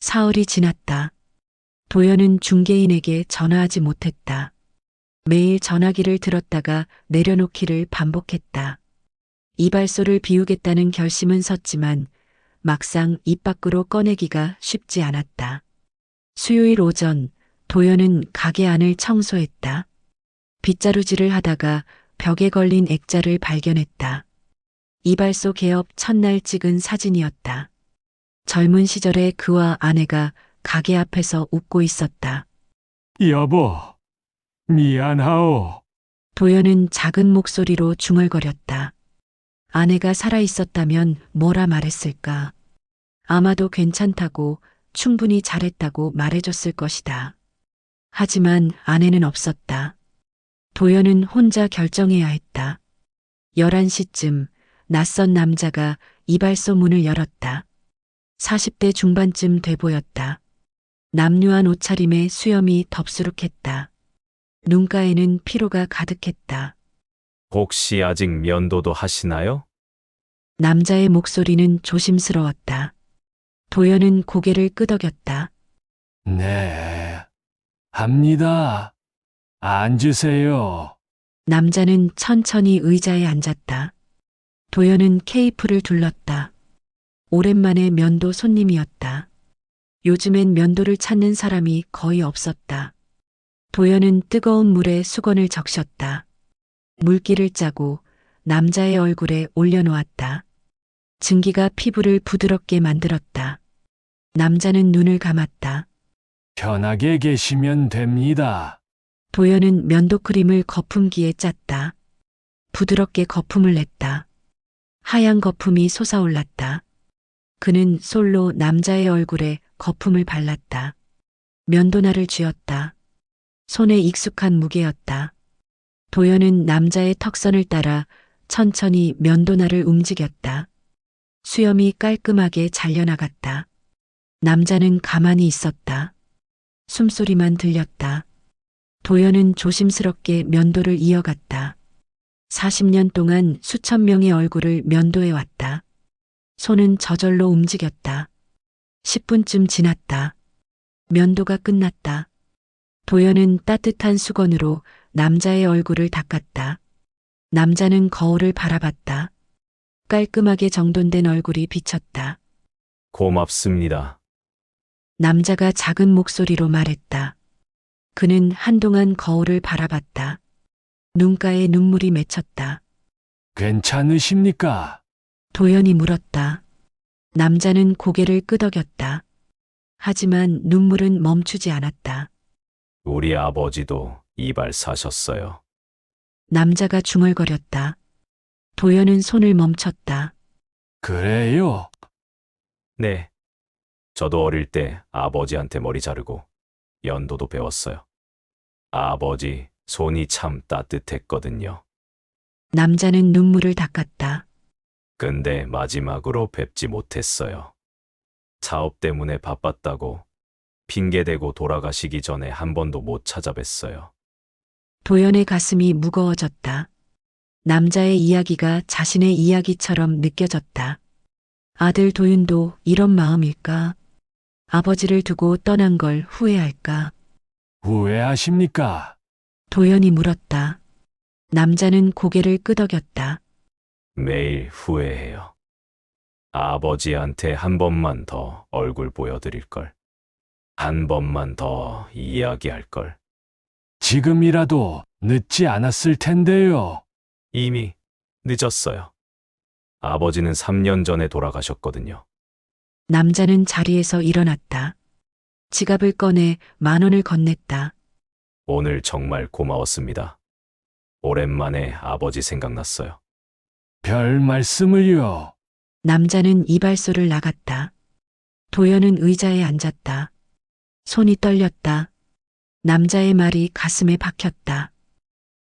사흘이 지났다. 도연은 중개인에게 전화하지 못했다. 매일 전화기를 들었다가 내려놓기를 반복했다. 이발소를 비우겠다는 결심은 섰지만 막상 입 밖으로 꺼내기가 쉽지 않았다. 수요일 오전 도연은 가게 안을 청소했다. 빗자루질을 하다가 벽에 걸린 액자를 발견했다. 이발소 개업 첫날 찍은 사진이었다. 젊은 시절의 그와 아내가 가게 앞에서 웃고 있었다. 여보, 미안하오. 도연은 작은 목소리로 중얼거렸다. 아내가 살아 있었다면 뭐라 말했을까? 아마도 괜찮다고, 충분히 잘했다고 말해줬을 것이다. 하지만 아내는 없었다. 도연은 혼자 결정해야 했다. 11시쯤 낯선 남자가 이발소 문을 열었다. 40대 중반쯤 돼 보였다. 남루한 옷차림에 수염이 덥수룩했다. 눈가에는 피로가 가득했다. 혹시 아직 면도도 하시나요? 남자의 목소리는 조심스러웠다. 도연은 고개를 끄덕였다. 네, 합니다. 앉으세요. 남자는 천천히 의자에 앉았다. 도연은 케이프를 둘렀다. 오랜만에 면도 손님이었다. 요즘엔 면도를 찾는 사람이 거의 없었다. 도연은 뜨거운 물에 수건을 적셨다. 물기를 짜고 남자의 얼굴에 올려놓았다. 증기가 피부를 부드럽게 만들었다. 남자는 눈을 감았다. 편하게 계시면 됩니다. 도연은 면도 크림을 거품기에 짰다. 부드럽게 거품을 냈다. 하얀 거품이 솟아올랐다. 그는 솔로 남자의 얼굴에 거품을 발랐다. 면도날을 쥐었다. 손에 익숙한 무게였다. 도연은 남자의 턱선을 따라 천천히 면도날을 움직였다. 수염이 깔끔하게 잘려나갔다. 남자는 가만히 있었다. 숨소리만 들렸다. 도연은 조심스럽게 면도를 이어갔다. 40년 동안 수천 명의 얼굴을 면도해 왔다. 손은 저절로 움직였다. 10분쯤 지났다. 면도가 끝났다. 도연은 따뜻한 수건으로 남자의 얼굴을 닦았다. 남자는 거울을 바라봤다. 깔끔하게 정돈된 얼굴이 비쳤다. 고맙습니다. 남자가 작은 목소리로 말했다. 그는 한동안 거울을 바라봤다. 눈가에 눈물이 맺혔다. 괜찮으십니까? 도연이 물었다. 남자는 고개를 끄덕였다. 하지만 눈물은 멈추지 않았다. 우리 아버지도 이발 사셨어요. 남자가 중얼거렸다. 도연은 손을 멈췄다. 그래요? 네. 저도 어릴 때 아버지한테 머리 자르고 면도도 배웠어요. 아버지 손이 참 따뜻했거든요. 남자는 눈물을 닦았다. 근데 마지막으로 뵙지 못했어요. 사업 때문에 바빴다고 핑계대고 돌아가시기 전에 한 번도 못 찾아뵀어요. 도연의 가슴이 무거워졌다. 남자의 이야기가 자신의 이야기처럼 느껴졌다. 아들 도윤도 이런 마음일까? 아버지를 두고 떠난 걸 후회할까? 후회하십니까? 도연이 물었다. 남자는 고개를 끄덕였다. 매일 후회해요. 아버지한테 한 번만 더 얼굴 보여드릴걸. 한 번만 더 이야기할걸. 지금이라도 늦지 않았을 텐데요. 이미 늦었어요. 아버지는 3년 전에 돌아가셨거든요. 남자는 자리에서 일어났다. 지갑을 꺼내 10,000원을 건넸다. 오늘 정말 고마웠습니다. 오랜만에 아버지 생각났어요. 별 말씀을요. 남자는 이발소를 나갔다. 도연은 의자에 앉았다. 손이 떨렸다. 남자의 말이 가슴에 박혔다.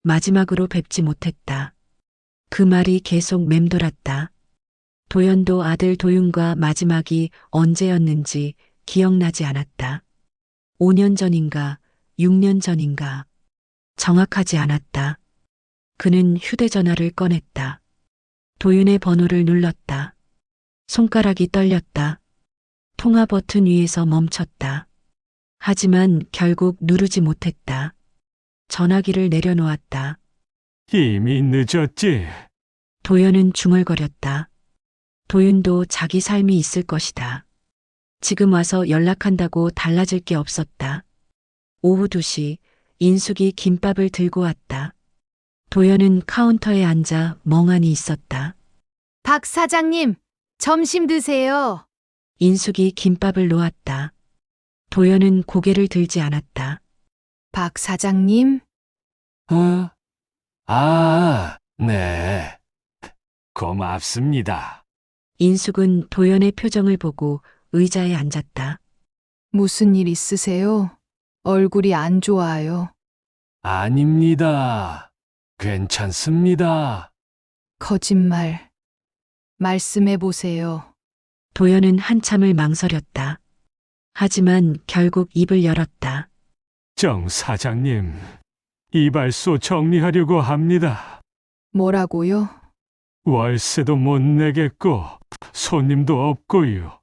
마지막으로 뵙지 못했다. 그 말이 계속 맴돌았다. 도연도 아들 도윤과 마지막이 언제였는지 기억나지 않았다. 5년 전인가, 6년 전인가. 정확하지 않았다. 그는 휴대전화를 꺼냈다. 도윤의 번호를 눌렀다. 손가락이 떨렸다. 통화 버튼 위에서 멈췄다. 하지만 결국 누르지 못했다. 전화기를 내려놓았다. 이미 늦었지. 도연은 중얼거렸다. 도윤도 자기 삶이 있을 것이다. 지금 와서 연락한다고 달라질 게 없었다. 오후 2시 인숙이 김밥을 들고 왔다. 도연은 카운터에 앉아 멍하니 있었다. 박 사장님, 점심 드세요. 인숙이 김밥을 놓았다. 도연은 고개를 들지 않았다. 박 사장님, 네. 고맙습니다. 인숙은 도연의 표정을 보고 의자에 앉았다. 무슨 일 있으세요? 얼굴이 안 좋아요. 아닙니다. 괜찮습니다. 거짓말. 말씀해 보세요. 도연은 한참을 망설였다. 하지만 결국 입을 열었다. 정 사장님, 이발소 정리하려고 합니다. 뭐라고요? 월세도 못 내겠고 손님도 없고요.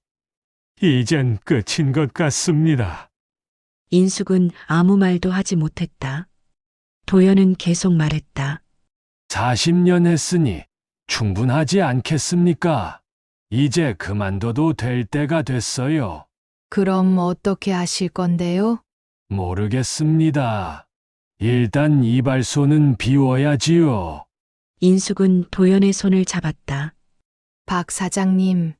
이젠 끝인 것 같습니다. 인숙은 아무 말도 하지 못했다. 도연은 계속 말했다. 40년 했으니 충분하지 않겠습니까? 이제 그만둬도 될 때가 됐어요. 그럼 어떻게 하실 건데요? 모르겠습니다. 일단 이발소는 비워야지요. 인숙은 도연의 손을 잡았다. 박 사장님,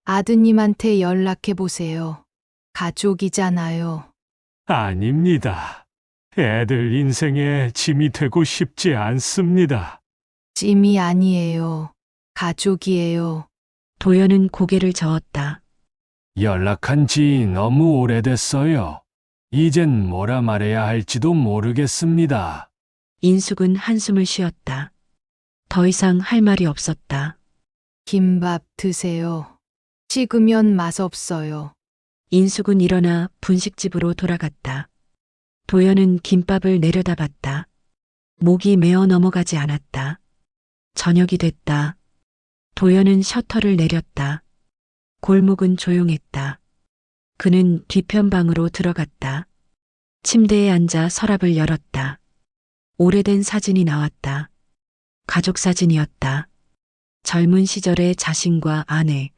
아드님한테 연락해 보세요. 가족이잖아요. 아닙니다. 애들 인생에 짐이 되고 싶지 않습니다. 찜이 아니에요. 가족이에요. 도연은 고개를 저었다. 연락한 지 너무 오래됐어요. 이젠 뭐라 말해야 할지도 모르겠습니다. 인숙은 한숨을 쉬었다. 더 이상 할 말이 없었다. 김밥 드세요. 식으면 맛없어요. 인숙은 일어나 분식집으로 돌아갔다. 도연은 김밥을 내려다봤다. 목이 메어 넘어가지 않았다. 저녁이 됐다. 도연은 셔터를 내렸다. 골목은 조용했다. 그는 뒤편 방으로 들어갔다. 침대에 앉아 서랍을 열었다. 오래된 사진이 나왔다. 가족 사진이었다. 젊은 시절의 자신과 아내,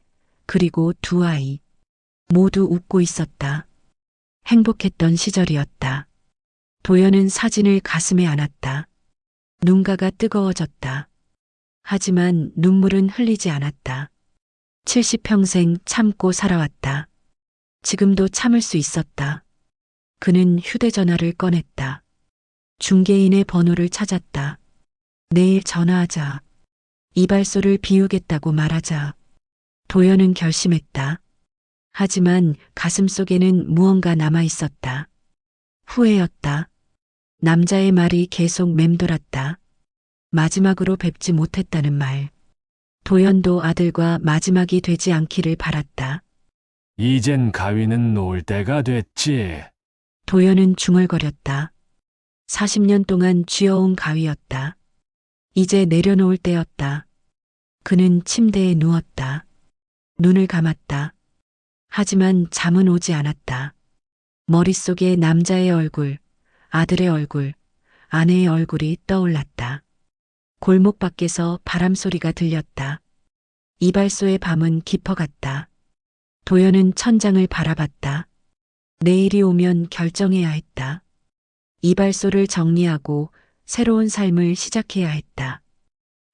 그리고 두 아이. 모두 웃고 있었다. 행복했던 시절이었다. 도연은 사진을 가슴에 안았다. 눈가가 뜨거워졌다. 하지만 눈물은 흘리지 않았다. 70평생 참고 살아왔다. 지금도 참을 수 있었다. 그는 휴대전화를 꺼냈다. 중개인의 번호를 찾았다. 내일 전화하자. 이발소를 비우겠다고 말하자. 도연은 결심했다. 하지만 가슴 속에는 무언가 남아 있었다. 후회였다. 남자의 말이 계속 맴돌았다. 마지막으로 뵙지 못했다는 말. 도연도 아들과 마지막이 되지 않기를 바랐다. 이젠 가위는 놓을 때가 됐지. 도연은 중얼거렸다. 40년 동안 쥐어온 가위였다. 이제 내려놓을 때였다. 그는 침대에 누웠다. 눈을 감았다. 하지만 잠은 오지 않았다. 머릿속에 남자의 얼굴, 아들의 얼굴, 아내의 얼굴이 떠올랐다. 골목 밖에서 바람 소리가 들렸다. 이발소의 밤은 깊어갔다. 도연은 천장을 바라봤다. 내일이 오면 결정해야 했다. 이발소를 정리하고 새로운 삶을 시작해야 했다.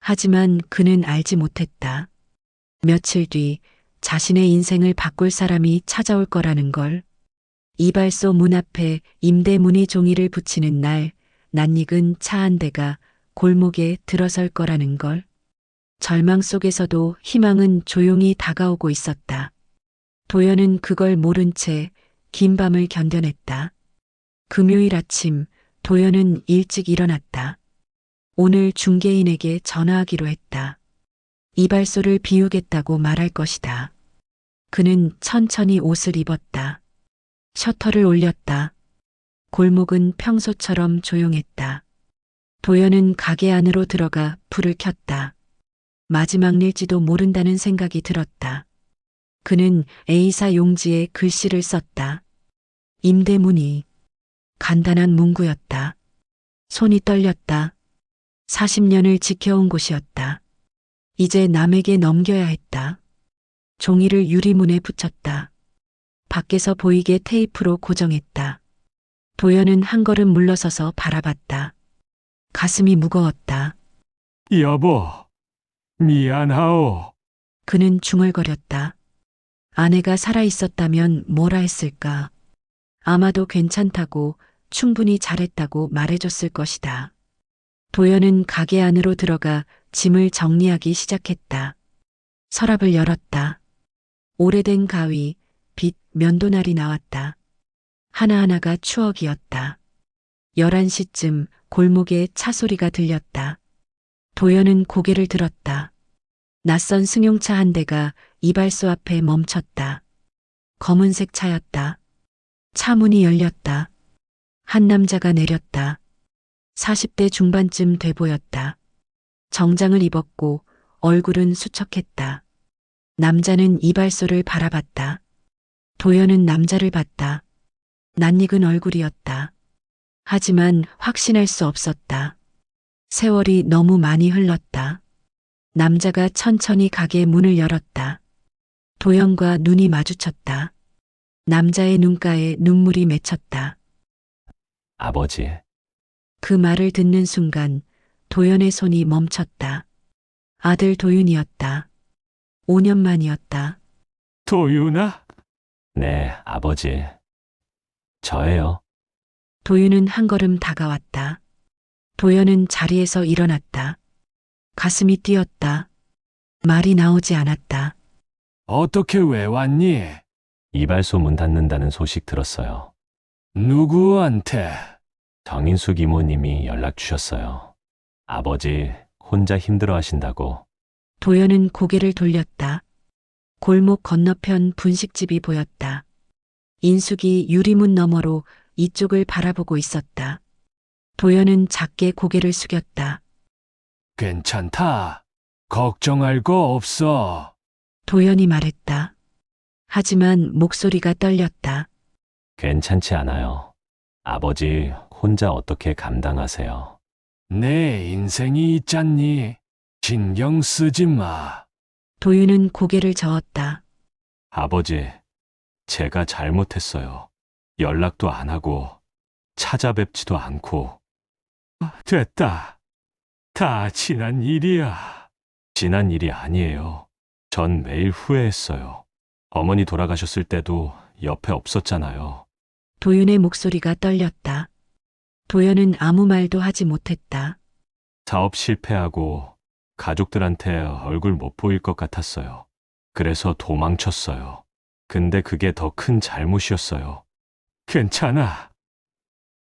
하지만 그는 알지 못했다. 며칠 뒤 자신의 인생을 바꿀 사람이 찾아올 거라는 걸. 이발소 문 앞에 임대문의 종이를 붙이는 날, 낯익은 차 한 대가 골목에 들어설 거라는 걸. 절망 속에서도 희망은 조용히 다가오고 있었다. 도연은 그걸 모른 채 긴 밤을 견뎌냈다. 금요일 아침, 도연은 일찍 일어났다. 오늘 중개인에게 전화하기로 했다. 이발소를 비우겠다고 말할 것이다. 그는 천천히 옷을 입었다. 셔터를 올렸다. 골목은 평소처럼 조용했다. 도연은 가게 안으로 들어가 불을 켰다. 마지막 일지도 모른다는 생각이 들었다. 그는 A사 용지에 글씨를 썼다. 임대문이. 간단한 문구였다. 손이 떨렸다. 40년을 지켜온 곳이었다. 이제 남에게 넘겨야 했다. 종이를 유리문에 붙였다. 밖에서 보이게 테이프로 고정했다. 도연은 한 걸음 물러서서 바라봤다. 가슴이 무거웠다. 여보, 미안하오. 그는 중얼거렸다. 아내가 살아 있었다면 뭐라 했을까? 아마도 괜찮다고, 충분히 잘했다고 말해줬을 것이다. 도연은 가게 안으로 들어가 짐을 정리하기 시작했다. 서랍을 열었다. 오래된 가위, 빗, 면도날이 나왔다. 하나하나가 추억이었다. 11시쯤 골목에 차 소리가 들렸다. 도연은 고개를 들었다. 낯선 승용차 한 대가 이발소 앞에 멈췄다. 검은색 차였다. 차 문이 열렸다. 한 남자가 내렸다. 40대 중반쯤 돼 보였다. 정장을 입었고 얼굴은 수척했다. 남자는 이발소를 바라봤다. 도연은 남자를 봤다. 낯익은 얼굴이었다. 하지만 확신할 수 없었다. 세월이 너무 많이 흘렀다. 남자가 천천히 가게 문을 열었다. 도연과 눈이 마주쳤다. 남자의 눈가에 눈물이 맺혔다. 아버지, 그 말을 듣는 순간 도연의 손이 멈췄다. 아들 도윤이었다. 5년 만이었다. 도윤아? 네, 아버지. 저예요. 도윤은 한 걸음 다가왔다. 도연은 자리에서 일어났다. 가슴이 뛰었다. 말이 나오지 않았다. 어떻게 왜 왔니? 이발소 문 닫는다는 소식 들었어요. 누구한테? 정인숙 이모님이 연락 주셨어요. 아버지 혼자 힘들어 하신다고. 도연은 고개를 돌렸다. 골목 건너편 분식집이 보였다. 인숙이 유리문 너머로 이쪽을 바라보고 있었다. 도연은 작게 고개를 숙였다. 괜찮다. 걱정할 거 없어. 도연이 말했다. 하지만 목소리가 떨렸다. 괜찮지 않아요. 아버지 혼자 어떻게 감당하세요? 내 인생이 있잖니. 신경 쓰지 마. 도윤은 고개를 저었다. 아버지, 제가 잘못했어요. 연락도 안 하고 찾아뵙지도 않고. 됐다. 다 지난 일이야. 지난 일이 아니에요. 전 매일 후회했어요. 어머니 돌아가셨을 때도 옆에 없었잖아요. 도윤의 목소리가 떨렸다. 도연은 아무 말도 하지 못했다. 사업 실패하고 가족들한테 얼굴 못 보일 것 같았어요. 그래서 도망쳤어요. 근데 그게 더 큰 잘못이었어요. 괜찮아.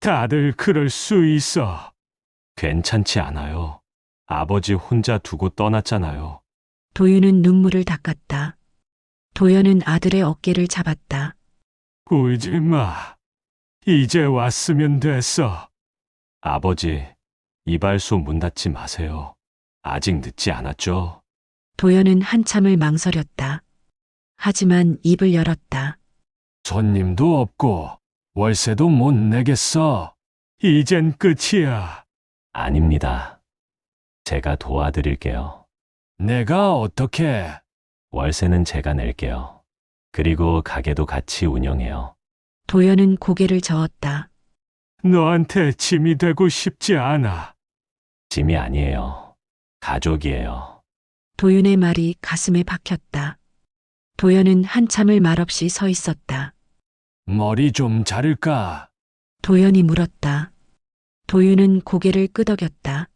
다들 그럴 수 있어. 괜찮지 않아요. 아버지 혼자 두고 떠났잖아요. 도윤은 눈물을 닦았다. 도연은 아들의 어깨를 잡았다. 울지 마. 이제 왔으면 됐어. 아버지, 이발소 문 닫지 마세요. 아직 늦지 않았죠? 도연은 한참을 망설였다. 하지만 입을 열었다. 손님도 없고 월세도 못 내겠어. 이젠 끝이야. 아닙니다. 제가 도와드릴게요. 내가 어떻게? 월세는 제가 낼게요. 그리고 가게도 같이 운영해요. 도연은 고개를 저었다. 너한테 짐이 되고 싶지 않아. 짐이 아니에요. 가족이에요. 도윤의 말이 가슴에 박혔다. 도연은 한참을 말없이 서 있었다. 머리 좀 자를까? 도연이 물었다. 도윤은 고개를 끄덕였다.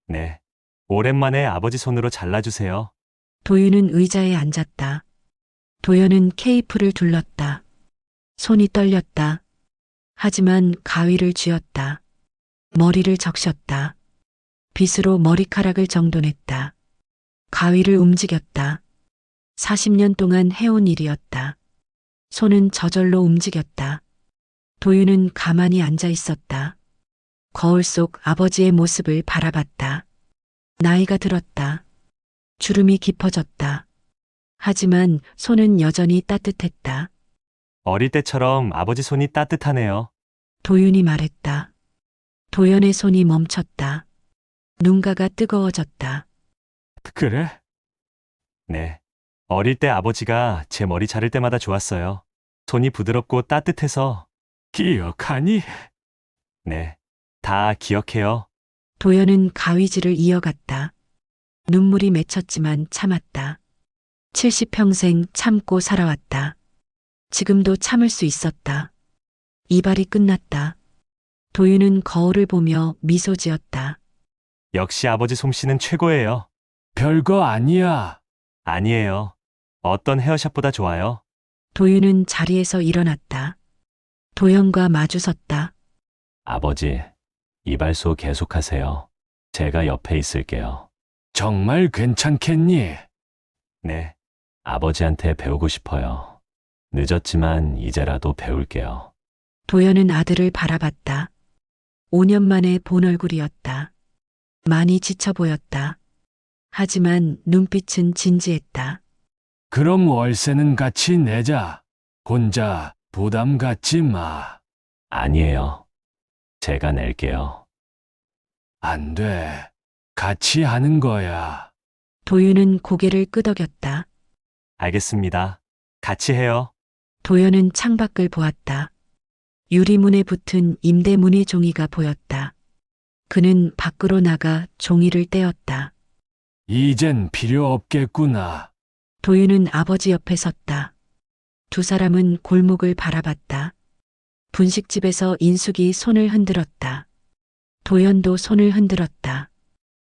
네. 오랜만에 아버지 손으로 잘라주세요. 도윤은 의자에 앉았다. 도연은 케이프를 둘렀다. 손이 떨렸다. 하지만 가위를 쥐었다. 머리를 적셨다. 빗으로 머리카락을 정돈했다. 가위를 움직였다. 40년 동안 해온 일이었다. 손은 저절로 움직였다. 도윤은 가만히 앉아 있었다. 거울 속 아버지의 모습을 바라봤다. 나이가 들었다. 주름이 깊어졌다. 하지만 손은 여전히 따뜻했다. 어릴 때처럼 아버지 손이 따뜻하네요. 도윤이 말했다. 도연의 손이 멈췄다. 눈가가 뜨거워졌다. 그래? 네. 어릴 때 아버지가 제 머리 자를 때마다 좋았어요. 손이 부드럽고 따뜻해서. 기억하니? 네. 다 기억해요. 도연은 가위질을 이어갔다. 눈물이 맺혔지만 참았다. 70평생 참고 살아왔다. 지금도 참을 수 있었다. 이발이 끝났다. 도윤은 거울을 보며 미소 지었다. 역시 아버지 솜씨는 최고예요. 별거 아니야. 아니에요. 어떤 헤어샵보다 좋아요. 도윤은 자리에서 일어났다. 도연과 마주섰다. 아버지, 이발소 계속하세요. 제가 옆에 있을게요. 정말 괜찮겠니? 네. 아버지한테 배우고 싶어요. 늦었지만 이제라도 배울게요. 도연은 아들을 바라봤다. 5년 만에 본 얼굴이었다. 많이 지쳐 보였다. 하지만 눈빛은 진지했다. 그럼 월세는 같이 내자. 혼자 부담 갖지 마. 아니에요. 제가 낼게요. 안 돼. 같이 하는 거야. 도윤은 고개를 끄덕였다. 알겠습니다. 같이 해요. 도연은 창밖을 보았다. 유리문에 붙은 임대문의 종이가 보였다. 그는 밖으로 나가 종이를 떼었다. 이젠 필요 없겠구나. 도윤은 아버지 옆에 섰다. 두 사람은 골목을 바라봤다. 분식집에서 인숙이 손을 흔들었다. 도연도 손을 흔들었다.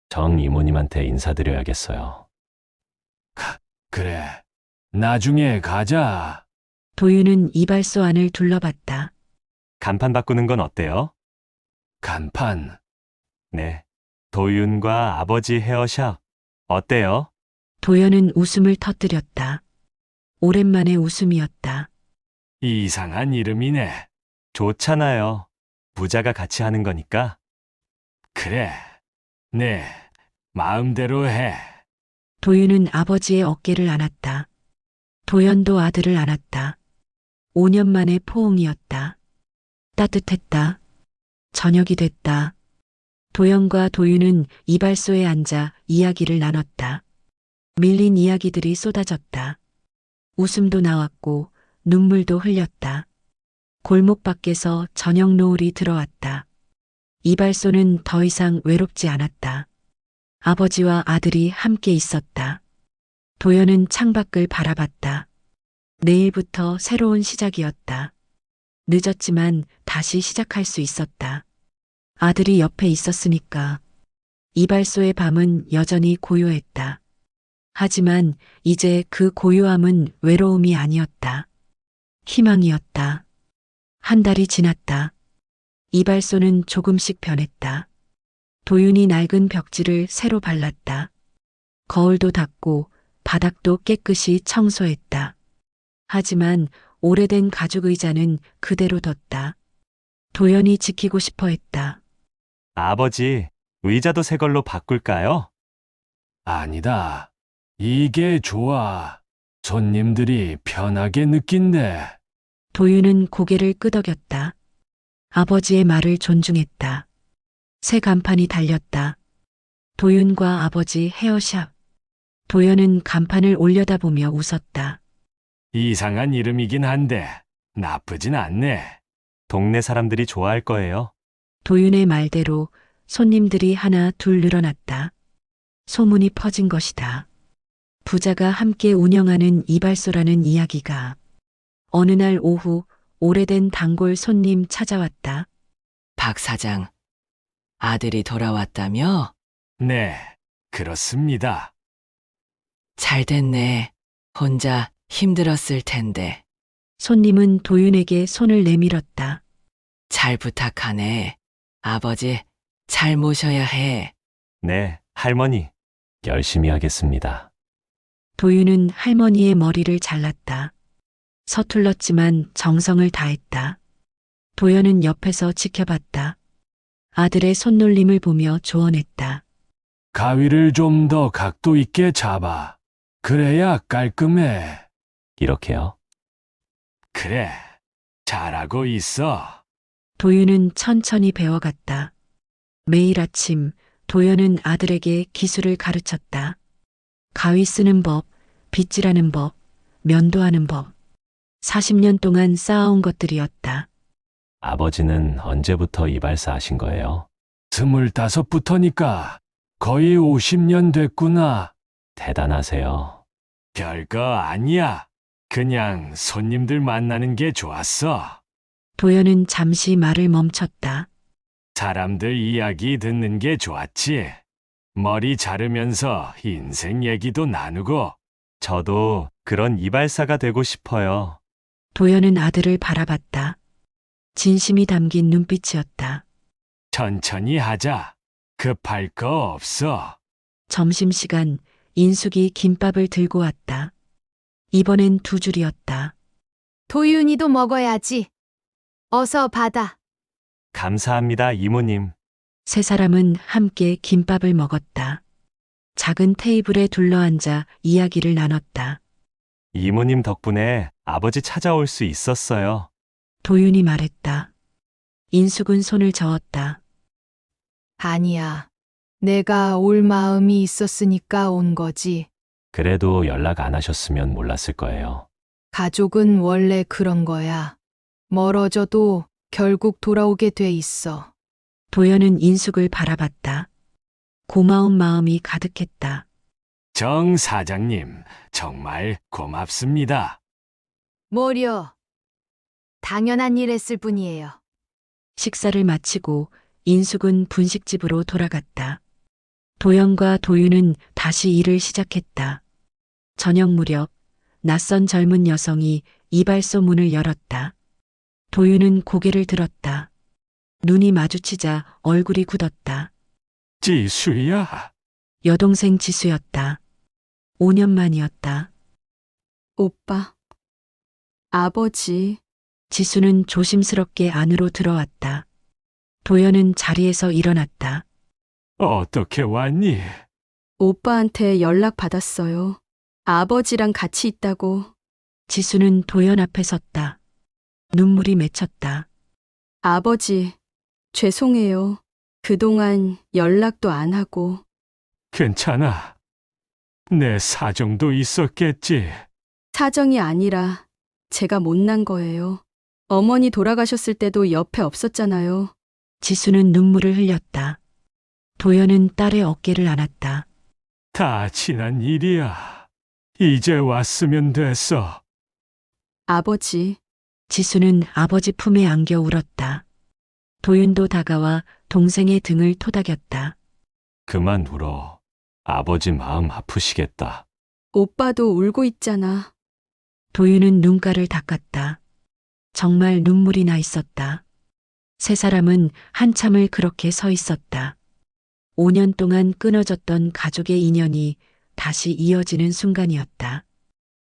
정 이모님한테 인사드려야겠어요. 그래. 나중에 가자. 도윤은 이발소 안을 둘러봤다. 간판 바꾸는 건 어때요? 간판. 네. 도윤과 아버지 헤어샵. 어때요? 도연은 웃음을 터뜨렸다. 오랜만에 웃음이었다. 이상한 이름이네. 좋잖아요. 부자가 같이 하는 거니까. 그래. 네. 마음대로 해. 도윤은 아버지의 어깨를 안았다. 도연도 아들을 안았다. 5년 만에 포옹이었다. 따뜻했다. 저녁이 됐다. 도연과 도윤은 이발소에 앉아 이야기를 나눴다. 밀린 이야기들이 쏟아졌다. 웃음도 나왔고 눈물도 흘렸다. 골목 밖에서 저녁 노을이 들어왔다. 이발소는 더 이상 외롭지 않았다. 아버지와 아들이 함께 있었다. 도연은 창밖을 바라봤다. 내일부터 새로운 시작이었다. 늦었지만 다시 시작할 수 있었다. 아들이 옆에 있었으니까. 이발소의 밤은 여전히 고요했다. 하지만 이제 그 고요함은 외로움이 아니었다. 희망이었다. 한 달이 지났다. 이발소는 조금씩 변했다. 도윤이 낡은 벽지를 새로 발랐다. 거울도 닦고 바닥도 깨끗이 청소했다. 하지만 오래된 가죽 의자는 그대로 뒀다. 도연이 지키고 싶어 했다. 아버지, 의자도 새 걸로 바꿀까요? 아니다. 이게 좋아. 손님들이 편하게 느낀대. 도윤은 고개를 끄덕였다. 아버지의 말을 존중했다. 새 간판이 달렸다. 도윤과 아버지 헤어샵. 도연은 간판을 올려다보며 웃었다. 이상한 이름이긴 한데 나쁘진 않네. 동네 사람들이 좋아할 거예요. 도윤의 말대로 손님들이 하나 둘 늘어났다. 소문이 퍼진 것이다. 부자가 함께 운영하는 이발소라는 이야기가. 어느 날 오후 오래된 단골 손님 찾아왔다. 박 사장, 아들이 돌아왔다며? 네, 그렇습니다. 잘 됐네. 혼자 힘들었을 텐데. 손님은 도윤에게 손을 내밀었다. 잘 부탁하네. 아버지, 잘 모셔야 해. 네, 할머니. 열심히 하겠습니다. 도윤은 할머니의 머리를 잘랐다. 서툴렀지만 정성을 다했다. 도연은 옆에서 지켜봤다. 아들의 손놀림을 보며 조언했다. 가위를 좀 더 각도 있게 잡아. 그래야 깔끔해. 이렇게요. 그래, 잘하고 있어. 도윤은 천천히 배워갔다. 매일 아침 도연은 아들에게 기술을 가르쳤다. 가위 쓰는 법, 빗질하는 법, 면도하는 법. 40년 동안 쌓아온 것들이었다. 아버지는 언제부터 이발사 하신 거예요? 25부터니까 거의 50년 됐구나. 대단하세요. 별거 아니야. 그냥 손님들 만나는 게 좋았어. 도연은 잠시 말을 멈췄다. 사람들 이야기 듣는 게 좋았지. 머리 자르면서 인생 얘기도 나누고. 저도 그런 이발사가 되고 싶어요. 도연은 아들을 바라봤다. 진심이 담긴 눈빛이었다. 천천히 하자. 급할 거 없어. 점심시간 인숙이 김밥을 들고 왔다. 이번엔 2줄이었다. 도윤이도 먹어야지. 어서 받아. 감사합니다, 이모님. 세 사람은 함께 김밥을 먹었다. 작은 테이블에 둘러앉아 이야기를 나눴다. 이모님 덕분에 아버지 찾아올 수 있었어요. 도윤이 말했다. 인숙은 손을 저었다. 아니야. 내가 올 마음이 있었으니까 온 거지. 그래도 연락 안 하셨으면 몰랐을 거예요. 가족은 원래 그런 거야. 멀어져도 결국 돌아오게 돼 있어. 도연은 인숙을 바라봤다. 고마운 마음이 가득했다. 정 사장님, 정말 고맙습니다. 뭐려? 당연한 일 했을 뿐이에요. 식사를 마치고 인숙은 분식집으로 돌아갔다. 도연과 도윤은 다시 일을 시작했다. 저녁 무렵 낯선 젊은 여성이 이발소 문을 열었다. 도윤은 고개를 들었다. 눈이 마주치자 얼굴이 굳었다. 지수야. 여동생 지수였다. 5년 만이었다. 오빠, 아버지, 지수는 조심스럽게 안으로 들어왔다. 도연은 자리에서 일어났다. 어떻게 왔니? 오빠한테 연락 받았어요. 아버지랑 같이 있다고. 지수는 도연 앞에 섰다. 눈물이 맺혔다. 아버지, 죄송해요. 그동안 연락도 안 하고. 괜찮아. 내 사정도 있었겠지. 사정이 아니라 제가 못난 거예요. 어머니 돌아가셨을 때도 옆에 없었잖아요. 지수는 눈물을 흘렸다. 도연은 딸의 어깨를 안았다. 다 지난 일이야. 이제 왔으면 됐어. 아버지, 지수는 아버지 품에 안겨 울었다. 도윤도 다가와 동생의 등을 토닥였다. 그만 울어. 아버지 마음 아프시겠다. 오빠도 울고 있잖아. 도윤은 눈가를 닦았다. 정말 눈물이 나 있었다. 세 사람은 한참을 그렇게 서 있었다. 5년 동안 끊어졌던 가족의 인연이 다시 이어지는 순간이었다.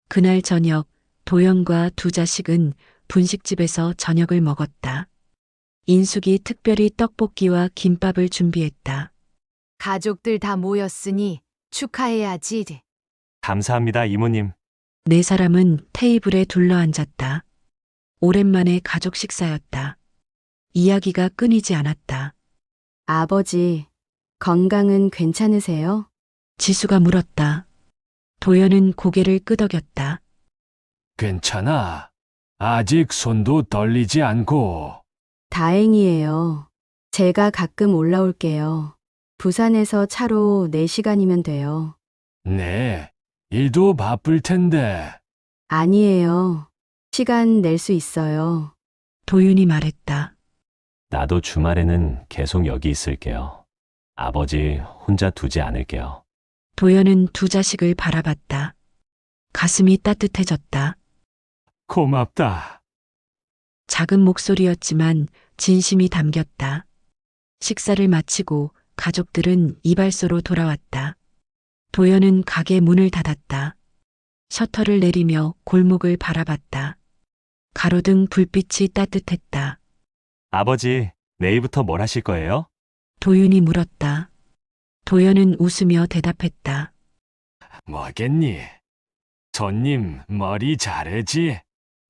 그날 저녁 도연과 두 자식은 분식집에서 저녁을 먹었다. 인숙이 특별히 떡볶이와 김밥을 준비했다. 가족들 다 모였으니 축하해야지. 감사합니다, 이모님. 네 사람은 테이블에 둘러앉았다. 오랜만에 가족 식사였다. 이야기가 끊이지 않았다. 아버지, 건강은 괜찮으세요? 지수가 물었다. 도연은 고개를 끄덕였다. 괜찮아. 아직 손도 떨리지 않고. 다행이에요. 제가 가끔 올라올게요. 부산에서 차로 4시간이면 돼요. 네, 일도 바쁠 텐데. 아니에요. 시간 낼 수 있어요. 도윤이 말했다. 나도 주말에는 계속 여기 있을게요. 아버지 혼자 두지 않을게요. 도연은 두 자식을 바라봤다. 가슴이 따뜻해졌다. 고맙다. 작은 목소리였지만 진심이 담겼다. 식사를 마치고 가족들은 이발소로 돌아왔다. 도연은 가게 문을 닫았다. 셔터를 내리며 골목을 바라봤다. 가로등 불빛이 따뜻했다. 아버지, 내일부터 뭘 하실 거예요? 도윤이 물었다. 도연은 웃으며 대답했다. 뭐겠니? 손님, 머리 잘해지?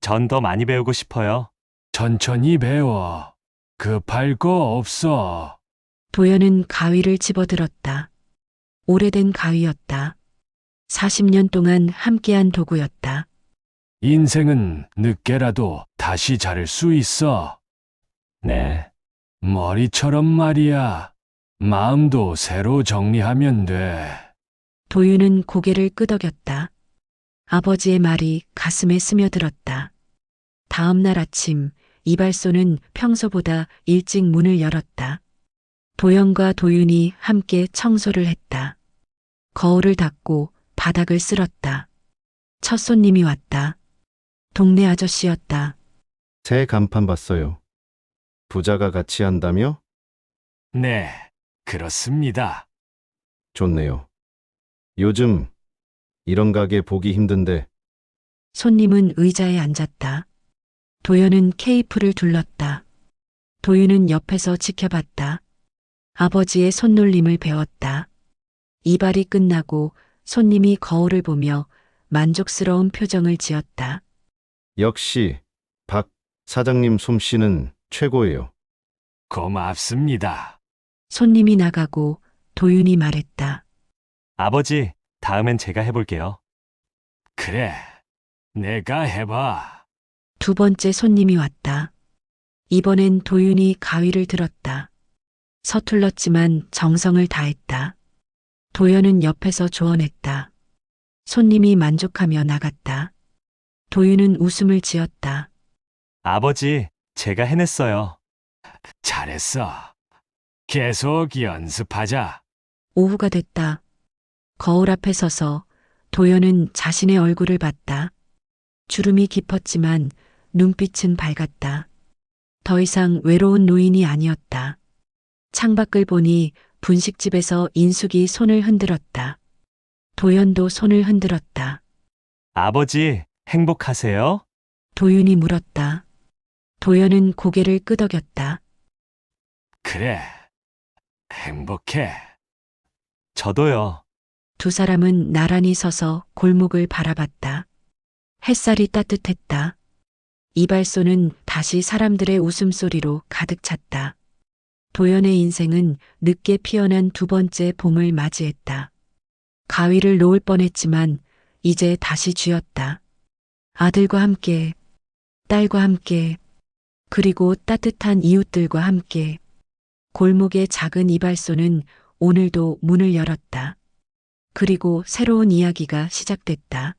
전 더 많이 배우고 싶어요. 천천히 배워. 급할 거 없어. 도연은 가위를 집어들었다. 오래된 가위였다. 40년 동안 함께한 도구였다. 인생은 늦게라도 다시 자를 수 있어. 네. 머리처럼 말이야. 마음도 새로 정리하면 돼. 도윤은 고개를 끄덕였다. 아버지의 말이 가슴에 스며들었다. 다음 날 아침, 이발소는 평소보다 일찍 문을 열었다. 도연과 도윤이 함께 청소를 했다. 거울을 닦고 바닥을 쓸었다. 첫 손님이 왔다. 동네 아저씨였다. 새 간판 봤어요. 부자가 같이 한다며? 네, 그렇습니다. 좋네요. 요즘 이런 가게 보기 힘든데 손님은 의자에 앉았다. 도연은 케이프를 둘렀다. 도윤은 옆에서 지켜봤다. 아버지의 손놀림을 배웠다. 이발이 끝나고 손님이 거울을 보며 만족스러운 표정을 지었다. 역시 박 사장님 솜씨는 최고예요. 고맙습니다. 손님이 나가고 도윤이 말했다. 아버지, 다음엔 제가 해볼게요. 그래, 내가 해봐. 두 번째 손님이 왔다. 이번엔 도윤이 가위를 들었다. 서툴렀지만 정성을 다했다. 도연은 옆에서 조언했다. 손님이 만족하며 나갔다. 도윤은 웃음을 지었다. 아버지, 제가 해냈어요. 잘했어. 계속 연습하자. 오후가 됐다. 거울 앞에 서서 도연은 자신의 얼굴을 봤다. 주름이 깊었지만 눈빛은 밝았다. 더 이상 외로운 노인이 아니었다. 창밖을 보니 분식집에서 인숙이 손을 흔들었다. 도연도 손을 흔들었다. 아버지, 행복하세요? 도윤이 물었다. 도연은 고개를 끄덕였다. 그래, 행복해. 저도요. 두 사람은 나란히 서서 골목을 바라봤다. 햇살이 따뜻했다. 이발소는 다시 사람들의 웃음소리로 가득 찼다. 도연의 인생은 늦게 피어난 두 번째 봄을 맞이했다. 가위를 놓을 뻔했지만 이제 다시 쥐었다. 아들과 함께, 딸과 함께, 그리고 따뜻한 이웃들과 함께. 골목의 작은 이발소는 오늘도 문을 열었다. 그리고 새로운 이야기가 시작됐다.